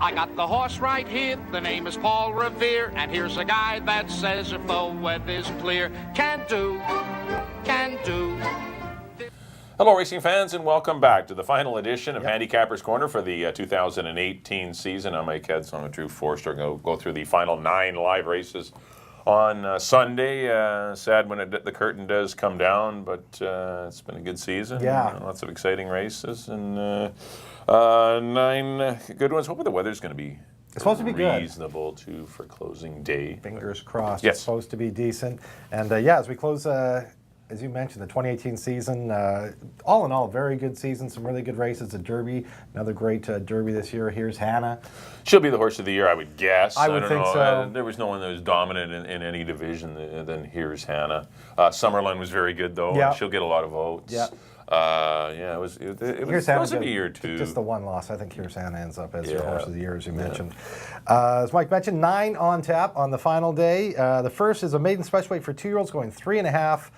I got the horse right here, the name is Paul Revere, and here's a guy that says if the weather's clear, can do. Hello racing fans, and welcome back to the final edition of Handicapper's Corner for the 2018 season. I'm Mike Edson with Drew Forster. We'll go through the final 9 live races on Sunday. Sad when the curtain does come down, but it's been a good season. Yeah. Lots of exciting races and 9 good ones. Hopefully the weather's going to be supposed to be reasonable too for closing day. Fingers crossed. Yes. It's supposed to be decent. And as we close, as you mentioned, the 2018 season, all in all, very good season. Some really good races. The Derby, another great Derby this year. Here's Hannah. She'll be the horse of the year, I would guess. I would think so. There was no one that was dominant in any division than Here's Hannah. Summerlin was very good, though. Yeah. And she'll get a lot of votes. Yeah. It was a year too. Just the one loss. I think Here's Hannah ends up as your horse of the year, as you mentioned. As Mike mentioned, 9 on tap on the final day. The first is a maiden special weight for 2-year-olds going 3.5.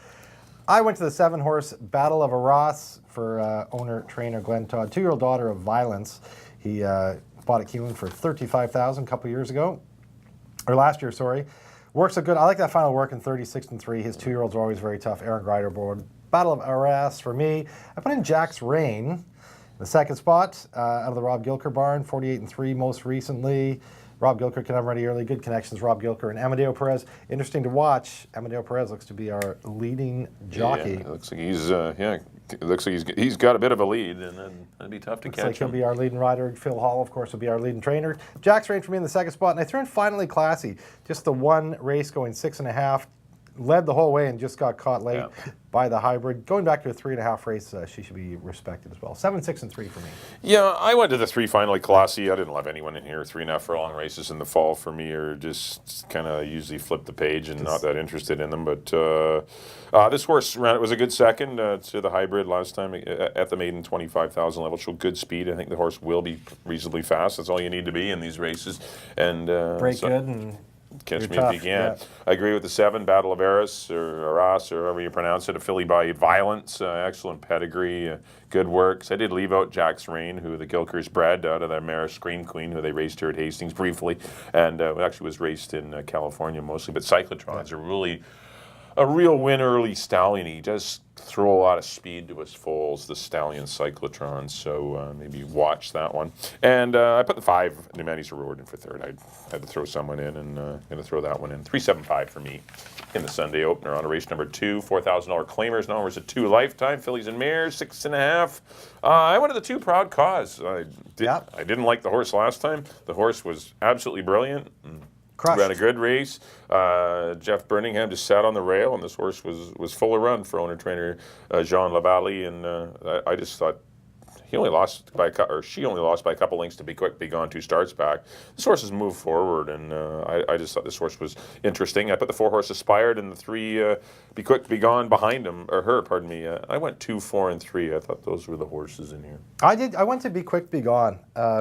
I went to the 7-horse Battle of Arras for owner-trainer Glenn Todd, 2-year-old daughter of Violence. He bought at Keeneland for $35,000 a couple years ago, or last year, sorry. Works a good. I like that final work in 36-3. His 2-year-olds are always very tough. Aaron Grider board. Battle of Arras for me. I put in Jack's Rain, the second spot out of the Rob Gilker barn, 48-3 most recently. Rob Gilker can have ready early. Good connections, Rob Gilker and Amadeo Perez. Interesting to watch. Amadeo Perez looks to be our leading jockey. Yeah, it looks like he's got a bit of a lead, and then it'd be tough to catch him. He'll be our leading rider. Phil Hall, of course, will be our leading trainer. Jack's Rain for me in the second spot, and I threw in Finally Classy. Just the one race going 6.5. Led the whole way and just got caught late by the hybrid. Going back to a 3.5 race, she should be respected as well. 7, 6, and 3 for me. Yeah, I went to the 3 Finally Classy. I didn't love anyone in here. 3.5 furlong races in the fall for me are just kind of usually flip the page and not that interested in them. But this horse was a good second to the hybrid last time at the maiden 25,000 level. Showed good speed. I think the horse will be reasonably fast. That's all you need to be in these races. And break good and catch me if you can. I agree with the 7, Battle of Arras, or Arras, or however you pronounce it, a filly by Violence. Excellent pedigree, good works. I did leave out Jack's Rain, who the Gilkers bred out of the mare Scream Queen, who they raced here at Hastings briefly, and actually was raced in California mostly. But Cyclotrons are really a real win early stallion. He does throw a lot of speed to his foals, the stallion Cyclotron, so maybe watch that one. And I put the 5, Nemani's Reward, in for third. I had to throw someone in, and going to throw that one in. 375 for me in the Sunday opener on a race number 2, $4,000 claimers. Now there's a 2 lifetime, fillies and mares, 6.5. I went to the 2 Proud Cause. I didn't like the horse last time. The horse was absolutely brilliant. Ran a good race. Jeff Birmingham just sat on the rail, and this horse was full of run for owner-trainer Jean Lavallee, and I just thought she only lost by a couple lengths to Be Quick, Be Gone 2 starts back. This horse has moved forward, and I just thought this horse was interesting. I put the 4-horse Aspired and the 3 Be Quick, Be Gone behind him, or her, pardon me. I went 2, 4, and 3. I thought those were the horses in here. I went to Be Quick, Be Gone.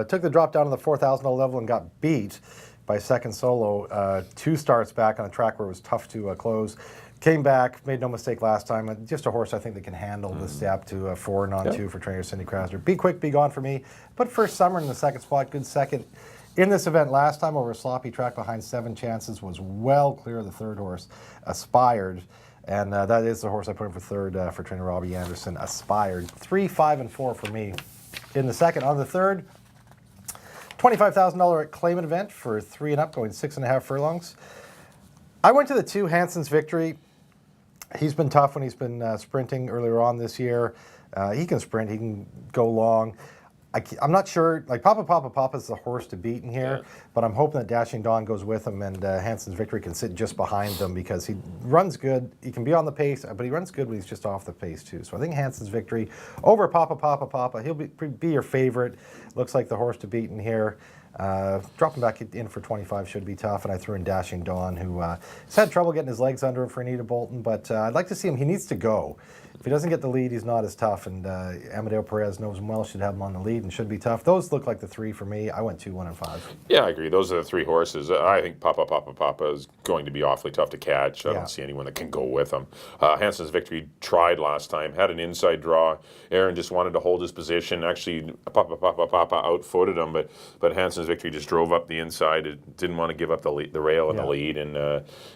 Took the drop down to the $4,000 level and got beat by Second Solo, 2 starts back on a track where it was tough to close. Came back, made no mistake last time. Just a horse I think that can handle the step to 4 and on 2 for trainer Cindy Krasner. Be Quick, Be Gone for me. Put First Summer in the second spot, good second. In this event last time over a sloppy track behind 7 chances, was well clear of the 3rd horse, Aspired. And that is the horse I put in for 3rd for trainer Robbie Anderson, Aspired. 3, 5, and 4 for me in the second. On the 3rd, $25,000 claimant event for 3 and up, going 6.5 furlongs. I went to the 2 Hanson's Victory. He's been tough when he's been sprinting earlier on this year. He can sprint, he can go long. I'm not sure, like Papa's the horse to beat in here, but I'm hoping that Dashing Dawn goes with him and Hanson's Victory can sit just behind them because he runs good. He can be on the pace, but he runs good when he's just off the pace too. So I think Hanson's Victory over Papa. He'll be your favorite. Looks like the horse to beat in here. Dropping back in for 25 should be tough, and I threw in Dashing Dawn, who has had trouble getting his legs under him for Anita Bolton, but I'd like to see him. He needs to go. If he doesn't get the lead, he's not as tough, and Amadeo Perez knows him well, should have him on the lead and should be tough. Those look like the three for me. I went 2, 1, and 5. Yeah, I agree. Those are the three horses. I think Papa is going to be awfully tough to catch. I don't see anyone that can go with him. Hanson's Victory tried last time, had an inside draw. Aaron just wanted to hold his position. Actually, Papa outfooted him, but Hanson's Victory just drove up the inside. It didn't want to give up the rail and the lead, and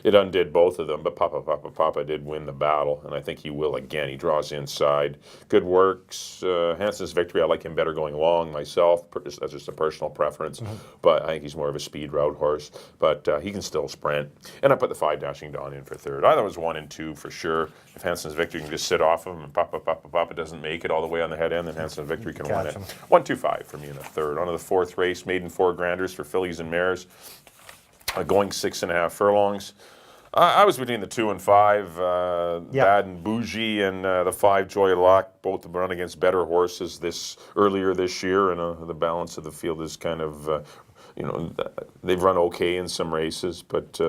it undid both of them. But Papa did win the battle, and I think he will again. He draws inside. Good works. Hanson's Victory, I like him better going long myself. That's just a personal preference. But I think he's more of a speed route horse. But he can still sprint. And I put the 5 Dashing Dawn in for third. I thought it was 1 and 2 for sure. If Hanson's Victory can just sit off him and Papa doesn't make it all the way on the head end, then Hanson's Victory can win it. 1, 2, 5 for me in the third. On to the fourth race, maiden 4 granders for fillies and mares. Going 6.5 furlongs. I was between the 2 and 5, Bad and Bougie, and the 5 Joy Luck. Both have run against better horses earlier this year, and the balance of the field is kind of, they've run okay in some races. But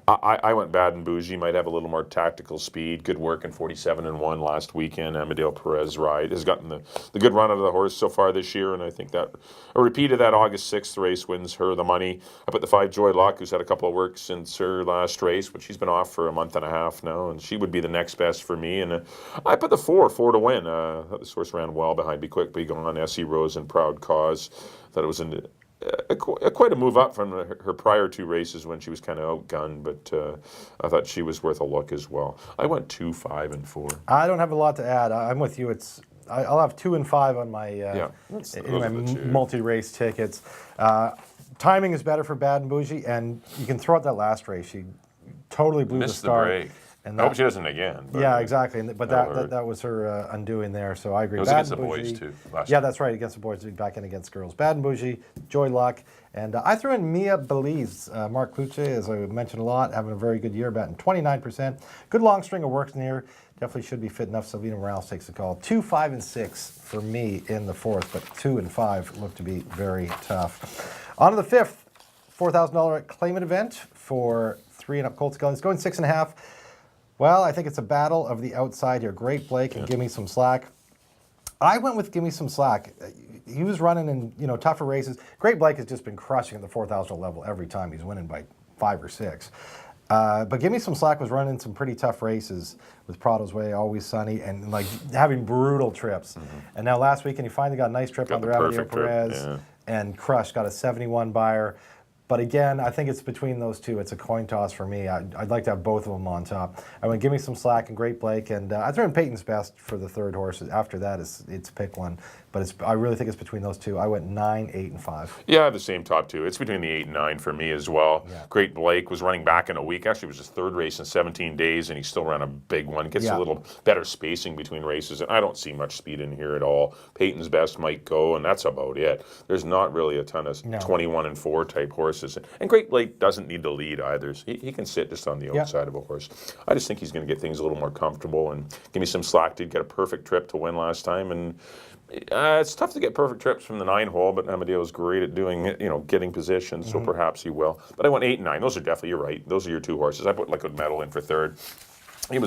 I went Bad and Bougie. Might have a little more tactical speed. Good work in 47-1 last weekend. Amadeo Perez has gotten the good run of the horse so far this year, and I think that a repeat of that August 6th race wins her the money. I put the 5 Joy Luck, who's had a couple of works since her last race, but she's been off for a month and a half now, and she would be the next best for me. And I put the 4 to win. I thought this horse ran well behind Be Quick, Be Gone, Essie Rose, and Proud Cause. Thought it was quite a move up from her prior 2 races when she was kind of outgunned, but I thought she was worth a look as well. I went 2, 5, and 4. I don't have a lot to add. I'm with you. I'll have 2 and 5 on my multi-race tickets. Timing is better for Bad and Bougie, and you can throw out that last race. She totally blew the start. The break. And I hope she doesn't again. Yeah, exactly. But that was her undoing there, so I agree. It was Bad against the boys, too. Yeah, that's right, against the boys, back in against girls. Bad and Bougie, Joy Luck, and I threw in Mia Belize. Mark Cluche, as I mentioned a lot, having a very good year, batting 29%. Good long string of works in here. Definitely should be fit enough. Sylvina Morales takes the call. 2, 5, and 6 for me in the fourth, but 2 and 5 look to be very tough. On to the fifth, $4,000 claimant event for 3 and up Colts Geldings. Going 6.5. Well, I think it's a battle of the outside here. Great Blake and Give Me Some Slack. I went with Give Me Some Slack. He was running in tougher races. Great Blake has just been crushing at the 4,000 level every time. He's winning by 5 or 6. But Give Me Some Slack was running some pretty tough races with Prado's Way, Always Sunny, and like having brutal trips. And now last weekend he finally got a nice trip under Amadeo Perez and crushed. Got a 71 buyer. But again, I think it's between those two. It's a coin toss for me. I'd like to have both of them on top. I went Give Me Some Slack and Great Blake, and I threw in Peyton's Best for the third horse. After that, it's pick one. But I really think it's between those two. I went 9, 8, and 5. Yeah, I have the same top two. It's between the 8 and 9 for me as well. Yeah. Great Blake was running back in a week. Actually, it was his third race in 17 days, and he still ran a big one. Gets a little better spacing between races, and I don't see much speed in here at all. Peyton's Best might go, and that's about it. There's not really a ton of 21 and 4 type horses. And Great Blake doesn't need to lead either. So he can sit just on the outside of a horse. I just think he's going to get things a little more comfortable. And Give Me Some Slack did get a perfect trip to win last time, and it's tough to get perfect trips from the 9 hole, but Amadeo's great at doing it, getting positions, so perhaps he will. But I went 8 and 9. Those are definitely, you're right. Those are your two horses. I put Liquid Metal in for third. That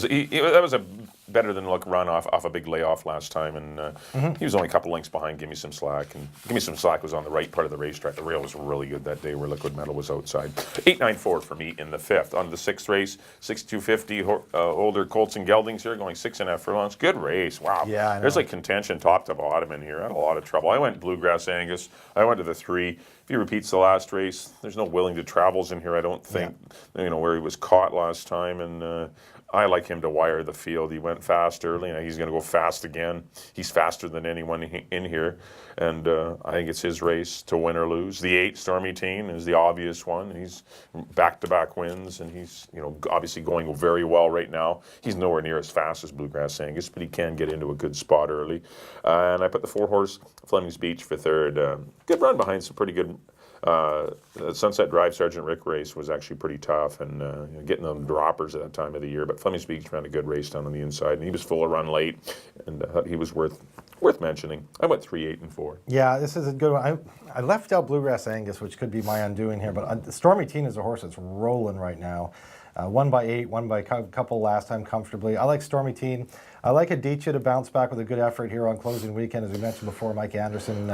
was a better than luck run off a big layoff last time, and he was only a couple lengths behind Give Me Some Slack, and Give Me Some Slack was on the right part of the racetrack. The rail was really good that day where Liquid Metal was outside. 8, 9, 4 for me in the fifth. On to the sixth race, 6,250 older Colts and Geldings here going 6.5 furlongs. Good race. Wow. Yeah, I know. There's like contention top to bottom in here. I had a lot of trouble. I went Bluegrass Angus. I went to the 3. If he repeats the last race, there's no Willing to Travels in here, I don't think, where he was caught last time, and I like him to wire the field. He went fast early, and he's going to go fast again. He's faster than anyone in here, and I think it's his race to win or lose. The 8, Stormy Teen, is the obvious one. He's back-to-back wins, and he's obviously going very well right now. He's nowhere near as fast as Bluegrass Angus, but he can get into a good spot early. And I put the 4-horse Fleming's Beach for third. Good run behind some pretty good. The Sunset Drive Sergeant Rick race was actually pretty tough, and getting them droppers at that time of the year. But Fleming's Beach ran a good race down on the inside, and he was full of run late, and he was worth mentioning. I went 3, 8, and 4. Yeah, this is a good one. I left out Bluegrass Angus, which could be my undoing here, but Stormy Teen is a horse that's rolling right now. Won by 8, won by a couple last time comfortably. I like Stormy Teen. I like Aditya to bounce back with a good effort here on closing weekend. As we mentioned before, Mike Anderson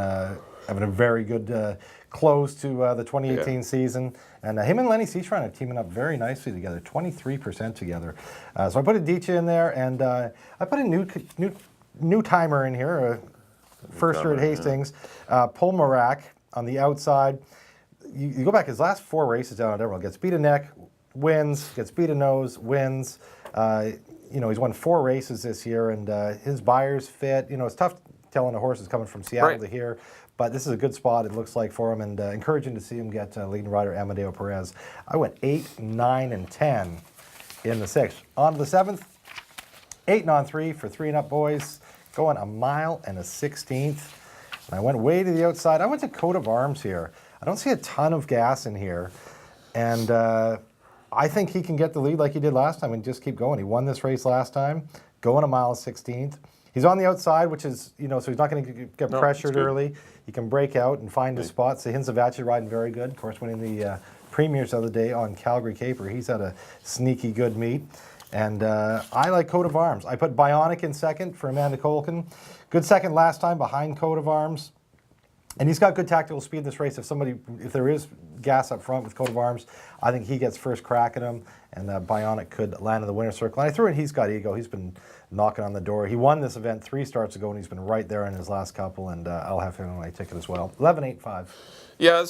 having a very good close to the 2018 season. And him and Lenny Seachron are teaming up very nicely together, 23% together. So I put Aditya in there, and I put a new timer in here, firster at Hastings, Paul Marak on the outside. You go back his last 4 races down at Emerald, gets beat a neck, wins, gets beat a nose, wins. He's won 4 races this year, and his buyer's fit. It's tough telling a horse is coming from Seattle to here, but this is a good spot, it looks like, for him, and encouraging to see him get leading rider Amadeo Perez. I went 8, 9, and 10 in the 6th. On to the 7th, 8 and on 3 for 3 and up boys, going 1 mile and a 16th. And I went way to the outside. I went to Coat of Arms here. I don't see a ton of gas in here, and I think he can get the lead like he did last time and just keep going. He won this race last time, going 1 mile and 16th. He's on the outside, which is, so he's not going to get pressured early. He can break out and find his spot. Sahin Savachi riding very good. Of course, winning the premiers the other day on Calgary Caper. He's had a sneaky good meet. And I like Coat of Arms. I put Bionic in second for Amanda Colkin. Good second last time behind Coat of Arms. And he's got good tactical speed in this race. If there is gas up front with Coat of Arms, I think he gets first crack at him, and Bionic could land in the winner's circle. And I threw in He's Got Ego. He's been knocking on the door. He won this event 3 starts ago, and he's been right there in his last couple, and I'll have him on my ticket as well. 11, 8, 5. Yeah,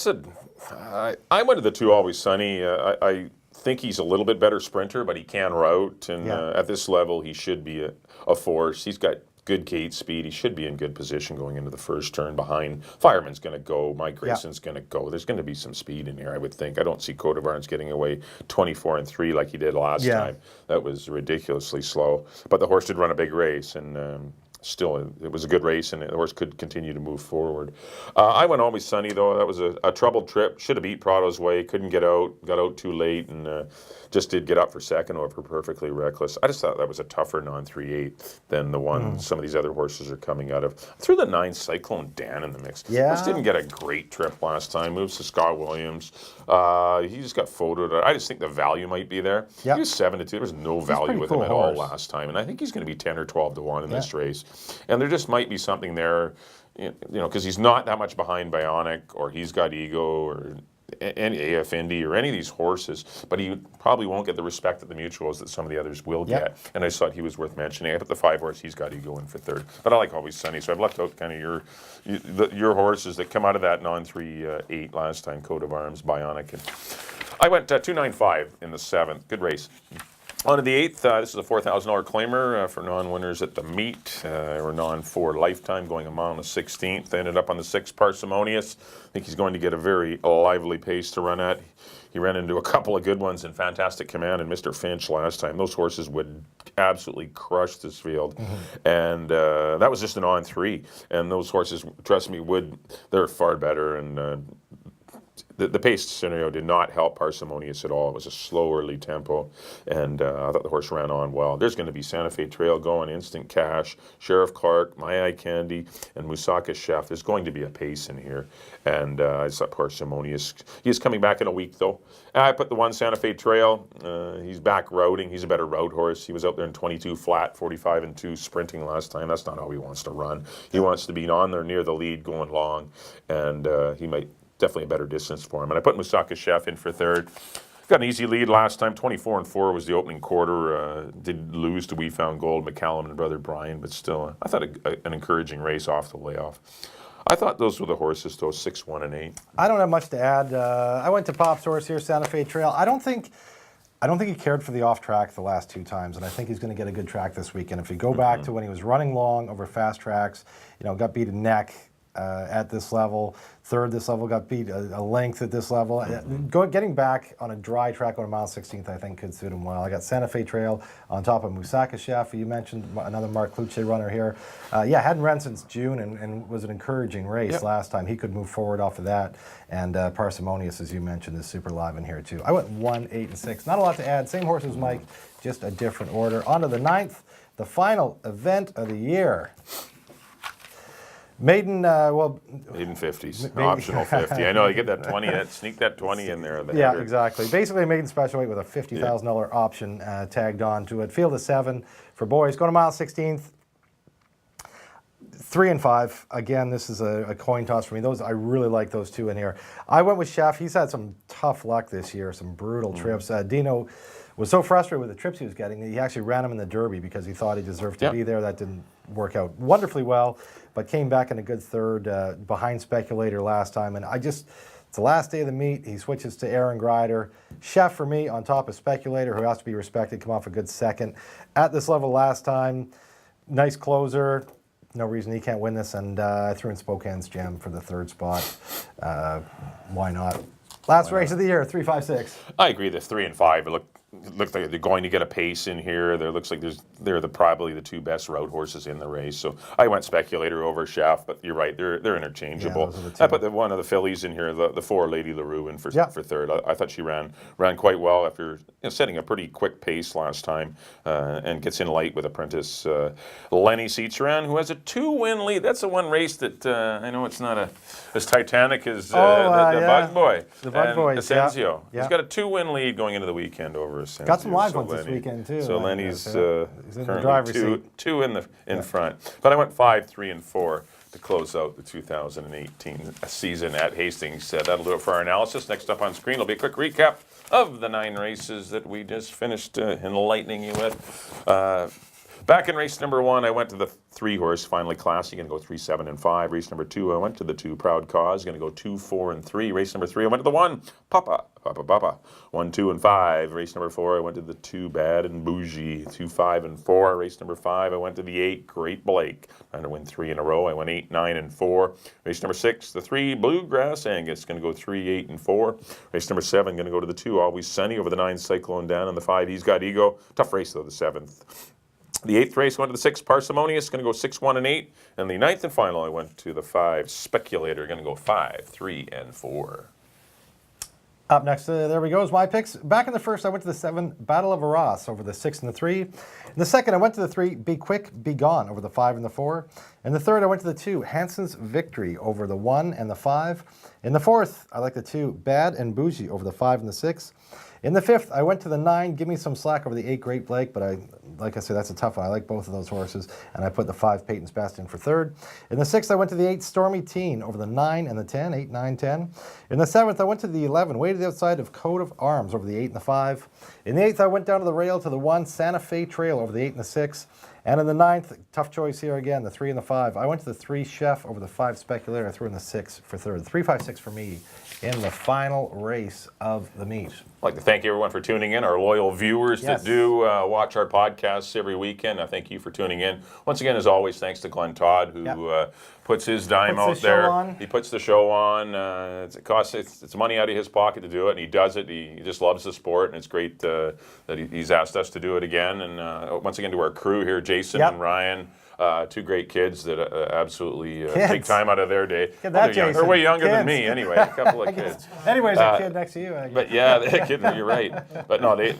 I went to the 2 Always Sunny. I think he's a little bit better sprinter, but he can route, and at this level, he should be a force. He's got good gate speed. He should be in good position going into the first turn behind. Fireman's going to go. Mike Grayson's going to go. There's going to be some speed in here, I would think. I don't see Coat of Arms getting away 24 and 3 like he did last time. That was ridiculously slow. But the horse did run a big race, and still, it was a good race, and the horse could continue to move forward. I went Always Sunny, though. That was a troubled trip. Should have beat Prado's Way. Couldn't get out. Got out too late, and just did get up for second over Perfectly Reckless. I just thought that was a tougher non-3-8 than the one some of these other horses are coming out of. I threw the 9 Cyclone Dan in the mix. Horse didn't get a great trip last time. Moves to Scott Williams. He just got photoed. I just think the value might be there. He was 7-2. There was no value with him at all last time, and I think he's going to be 10 or 12 to 1 in this race. And there just might be something there, because he's not that much behind Bionic or He's Got Ego or any AF Indy or any of these horses, but he probably won't get the respect at the mutuals that some of the others will get. And I just thought he was worth mentioning. I put the 5 horse He's Got Ego in for third, but I like Always Sunny, so I've left out kind of your horses that come out of that non-3-8 last time, Coat of Arms, Bionic. And I went 2.95 in the 7th. Good race. On to the 8th, this is a $4,000 claimer for non-winners at the meet, or non-4 lifetime, going 1 mile and a 16th. Ended up on the 6 Parsimonious. I think he's going to get a very lively pace to run at. He ran into a couple of good ones in Fantastic Command and Mr. Finch last time. Those horses would absolutely crush this field. And that was just an on 3. And those horses, trust me, they're far better. And the pace scenario did not help Parsimonious at all. It was a slow early tempo, and I thought the horse ran on well. There's going to be Santa Fe Trail going, Instant Cash, Sheriff Clark, My Eye Candy, and Musaka Chef. There's going to be a pace in here, and I thought Parsimonious. He's coming back in a week, though. I put the 1 Santa Fe Trail. He's back routing. He's a better route horse. He was out there in 22 flat, 45 and 2 sprinting last time. That's not how he wants to run. He wants to be on there near the lead going long, and he might definitely a better distance for him. And I put Musaka Chef in for third. Got an easy lead last time. 24 and 4 was the opening quarter. Did lose to We Found Gold, McCallum and Brother Brian, but still, I thought an encouraging race off the layoff. I thought those were the horses, though, 6, 1, and 8. I don't have much to add. I went to Pop's horse here, Santa Fe Trail. I don't think he cared for the off track the last 2 times, and I think he's going to get a good track this weekend. If you go back to when he was running long over fast tracks, got beat a neck at this level, third this level, got beat a length at this level. Getting back on a dry track on a mile 16th, I think, could suit him well. I got Santa Fe Trail on top of Musaka Chef. You mentioned another Mark Cluche runner here. Hadn't run since June and was an encouraging race last time. He could move forward off of that. And Parsimonious, as you mentioned, is super live in here too. I went 1, 8, and 6. Not a lot to add. Same horse as Mike, just a different order. On to the 9th, the final event of the year. Maiden, Maiden 50s, optional 50. I know, you get that 20, sneak that 20 in there. The yeah, header. exactly. Basically, a maiden special weight with a $50,000 option tagged on to it. Field of 7 for boys. Go to mile 16th. 3 and 5. Again, this is a coin toss for me. Those I really like those two in here. I went with Chef. He's had some tough luck this year, some brutal trips. Dino was so frustrated with the trips he was getting that he actually ran him in the Derby because he thought he deserved to be there. That didn't work out wonderfully well, but came back in a good third behind Speculator last time. And it's the last day of the meet. He switches to Aaron Grider. Chef for me on top of Speculator, who has to be respected, come off a good second. At this level last time, nice closer. No reason he can't win this, and I threw in Spokane's Gem for the third spot. Why not? Last race of the year, 3-5-6. I agree. The 3 and 5 look like they're going to get a pace in here. There looks like they're probably the two best road horses in the race. So I went Speculator over Chef, but you're right, they're interchangeable. Yeah, those are the two. I put one of the fillies in here, the 4 Lady LaRue in for third. I thought she ran quite well after setting a pretty quick pace last time, and gets in light with apprentice Lenny Seatsaran, who has a 2-win lead. That's the one race that I know it's not as titanic as the Bug Boy. The Bug Boy, Asensio. Yeah. He's got a 2-win lead going into the weekend over Asensio. Got some live ones this weekend too. So Lenny's he's in the driver's currently seat. two in front. But I went 5, 3, and 4 to close out the 2018 season at Hastings. That'll do it for our analysis. Next up on screen will be a quick recap of the 9 races that we just finished enlightening you with. Back in race number 1, I went to the 3-horse Finally Classy. Going to go 3, 7, and 5. Race number 2, I went to the 2 Proud Cause. Going to go 2, 4, and 3. Race number 3, I went to the 1 Papa. 1, 2, and 5. Race number 4, I went to the 2 Bad and Bougie. 2, 5, and 4. Race number 5, I went to the 8 Great Blake. Trying to win 3 in a row. I went 8, 9, and 4. Race number 6, the 3 Bluegrass Angus. Going to go 3, 8, and 4. Race number 7, going to go to the 2 Always Sunny over the 9 Cyclone Down and the 5 He's Got Ego. Tough race though, the 7th. The 8th race went to the 6 Parsimonious, going to go 6, 1, and 8. And the 9th and final, I went to the 5 Speculator, going to go 5, 3, and 4. Up next, there we go, is my picks. Back in the first, I went to the 7 Battle of Arras over the 6 and the 3. In the second, I went to the 3 Be Quick, Be Gone over the 5 and the 4. In the third, I went to the 2 Hanson's Victory over the 1 and the 5. In the fourth, I like the 2 Bad and Bougie over the 5 and the 6. In the fifth, I went to the 9 Give Me Some Slack over the 8 Great Blake, but like I said, that's a tough one. I like both of those horses, and I put the 5 Peyton's Best in for third. In the 6th, I went to the 8 Stormy Teen over the 9 and the 10, 8, 9, 10. In the 7th, I went to the 11 Way to the Outside of Coat of Arms over the 8 and the 5. In the 8th, I went down to the rail to the 1 Santa Fe Trail over the 8 and the 6. And in the 9th, tough choice here again, the 3 and the 5. I went to the 3 Chef over the 5 Speculator. I threw in the 6 for third. 3, 5, 6 for me in the final race of the meet. I'd like to thank everyone for tuning in, our loyal viewers that do watch our podcasts every weekend. I thank you for tuning in. Once again, as always, thanks to Glenn Todd, who puts his dime out there. He puts the show on. It costs it's money out of his pocket to do it, and he does it. He just loves the sport, and it's great that he's asked us to do it again. And once again, to our crew here, Jason and Ryan. 2 great kids that absolutely take time out of their day. They're way younger than me anyway, a couple of kids. Anyways, a kid next to you. But yeah, kid, you're right. But no, they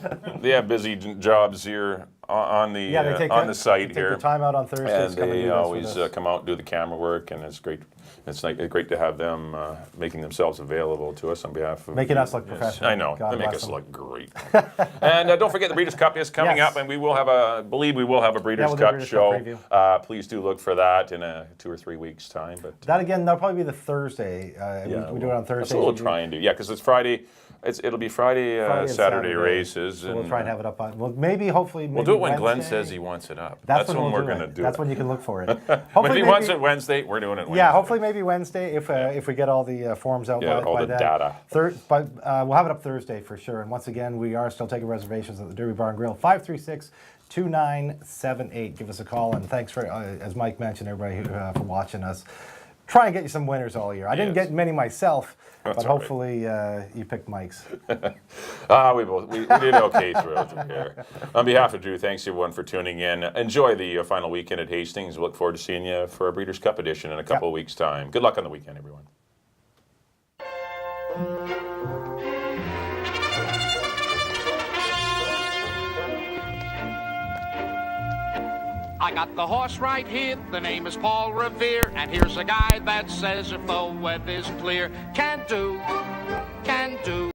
have busy jobs here on the site here. Take the time out on Thursdays. And they always come out and do the camera work, and it's great. It's great to have them making themselves available to us on behalf of making us look professional. I know, they make us look great. And don't forget the Breeders' Cup is coming up, and we will have a Breeders' Cup show. Please do look for that in 2 or 3 weeks' time. But that again, that'll probably be the Thursday. We do it on Thursday. That's what we'll try and do. Yeah, because it's Friday. It'll be Friday Saturday races. So we'll try and have it up on. Well, hopefully. We'll do it when Glenn says he wants it up. That's when we're going to do it. That's when you can look for it. If he wants it Wednesday, we're doing it Wednesday. Yeah, hopefully maybe Wednesday if we get all the forms out by then. Data. But we'll have it up Thursday for sure. And once again, we are still taking reservations at the Derby Bar and Grill. 536-2978. Give us a call, and thanks for, as Mike mentioned, everybody for watching us. Try and get you some winners all year. I didn't get many myself, but hopefully you picked Mike's. We did okay throughout the year. On behalf of Drew, thanks everyone for tuning in. Enjoy the final weekend at Hastings. We look forward to seeing you for a Breeders' Cup edition in a couple of weeks' time. Good luck on the weekend, everyone. I got the horse right here, the name is Paul Revere, and here's a guy that says if the weather's clear, can do.